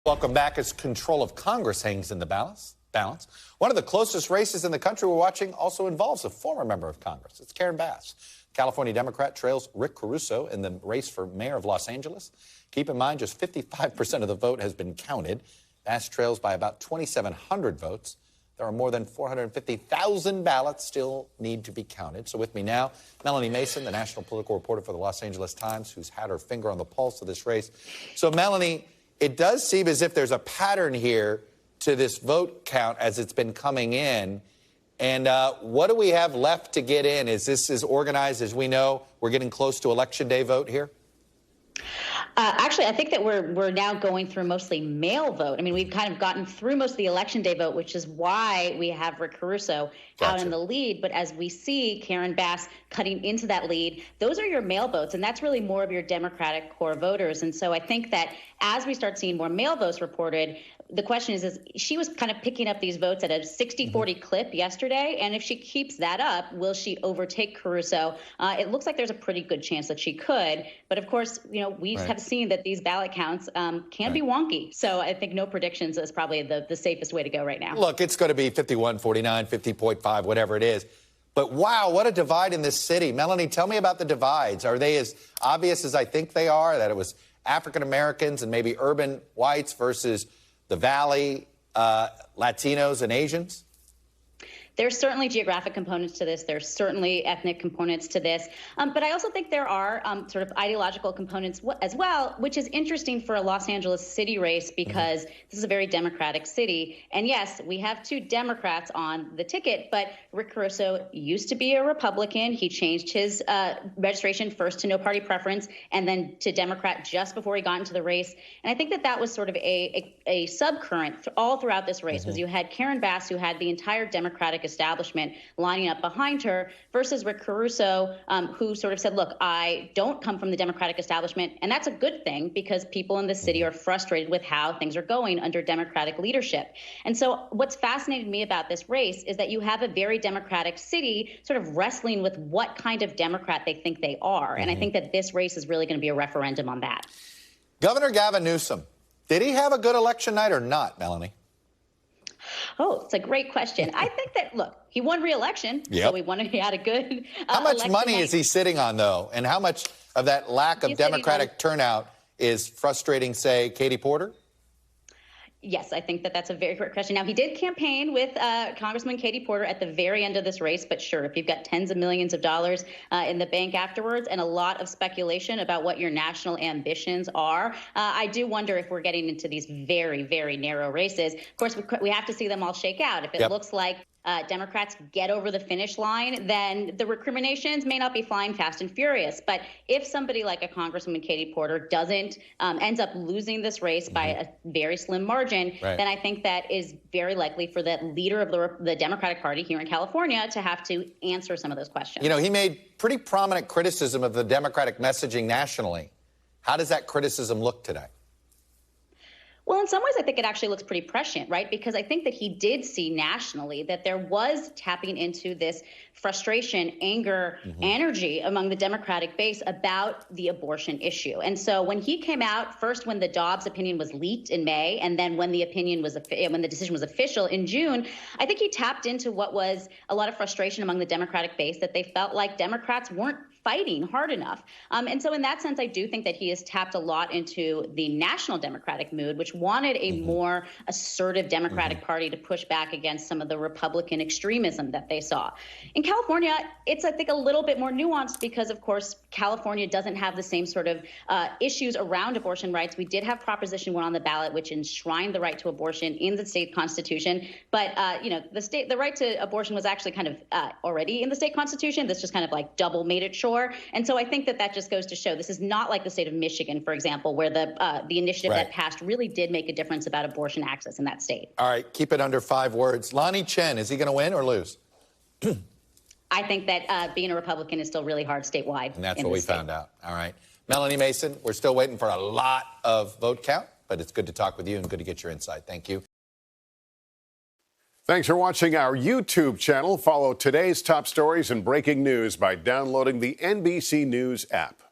Welcome back. As control of Congress hangs in the balance, one of the closest races in the country we're watching also involves a former member of Congress. It's Karen Bass. California Democrat trails Rick Caruso in the race for mayor of Los Angeles. Keep in mind, just 55% of the vote has been counted. Bass trails by about 2,700 votes. There are more than 450,000 ballots still need to be counted. So with me now, Melanie Mason, the national political reporter for the Los Angeles Times, who's had her finger on the pulse of this race. So, Melanie, it does seem as if there's a pattern here to this vote count as it's been coming in. And what do we have left to get in? Is this as organized as we know? We're getting close to Election Day vote here? Actually, I think that we're now going through mostly mail vote. I mean, we've kind of gotten through most of the Election Day vote, which is why we have Rick Caruso out in the lead. But as we see Karen Bass cutting into that lead, those are your mail votes, and that's really more of your Democratic core voters. And so I think that as we start seeing more mail votes reported, the question is she was kind of picking up these votes at a 60-40 clip yesterday, and if she keeps that up, will she overtake Caruso? It looks like there's a pretty good chance that she could, but of course, you know, we have seen that these ballot counts can be wonky. So I think no predictions is probably the safest way to go right now. Look, it's going to be 51-49, 50.5, whatever it is. But wow, what a divide in this city. Melanie, tell me about the divides. Are they as obvious as I think they are, that it was African Americans and maybe urban whites versus the Valley, Latinos and Asians? There's certainly geographic components to this. There's certainly ethnic components to this. But I also think there are sort of ideological components as well, which is interesting for a Los Angeles city race because this is a very Democratic city. And yes, we have two Democrats on the ticket, but Rick Caruso used to be a Republican. He changed his registration first to no party preference and then to Democrat just before he got into the race. And I think that that was sort of a subcurrent all throughout this race, was you had Karen Bass, who had the entire Democratic establishment lining up behind her, versus Rick Caruso, who sort of said, look, I don't come from the Democratic establishment. And that's a good thing because people in the city are frustrated with how things are going under Democratic leadership. And so what's fascinated me about this race is that you have a very Democratic city sort of wrestling with what kind of Democrat they think they are. And I think that this race is really going to be a referendum on that. Governor Gavin Newsom, did he have a good election night or not, Melanie? Oh, it's a great question. I think that, look, he won re-election, so he had a good How much money is he sitting on, though? And how much of that lack of Democratic turnout is frustrating, say, Katie Porter? Yes, I think that that's a very great question. Now, he did campaign with Congressman Katie Porter at the very end of this race, but sure, if you've got tens of millions of dollars in the bank afterwards and a lot of speculation about what your national ambitions are, I do wonder if we're getting into these very, very narrow races. Of course, we have to see them all shake out. If it looks like Democrats get over the finish line, then the recriminations may not be flying fast and furious. But if somebody like a Congresswoman Katie Porter doesn't ends up losing this race by a very slim margin, then I think that is very likely for the leader of the Democratic Party here in California to have to answer some of those questions. You know, he made pretty prominent criticism of the Democratic messaging nationally. How does that criticism look today? Well, in some ways, I think it actually looks pretty prescient, right? Because I think that he did see nationally that there was tapping into this frustration, anger, energy among the Democratic base about the abortion issue. And so when he came out, first when the Dobbs opinion was leaked in May, and then when the decision was official in June, I think he tapped into what was a lot of frustration among the Democratic base, that they felt like Democrats weren't fighting hard enough. And so in that sense, I do think that he has tapped a lot into the national Democratic mood, which wanted a more assertive Democratic Party to push back against some of the Republican extremism that they saw. In California, it's, I think, a little bit more nuanced because, of course, California doesn't have the same sort of issues around abortion rights. We did have Proposition 1 on the ballot, which enshrined the right to abortion in the state constitution. But, you know, the right to abortion was actually kind of already in the state constitution. This just kind of like double made it sure. And so I think that that just goes to show this is not like the state of Michigan, for example, where the initiative that passed really did make a difference about abortion access in that state. All right, keep it under 5 words. Lonnie Chen, is he going to win or lose? I think that being a Republican is still really hard statewide. And that's what we found out. All right. Melanie Mason, we're still waiting for a lot of vote count, but it's good to talk with you and good to get your insight. Thank you. Thanks for watching our YouTube channel. Follow today's top stories and breaking news by downloading the NBC News app.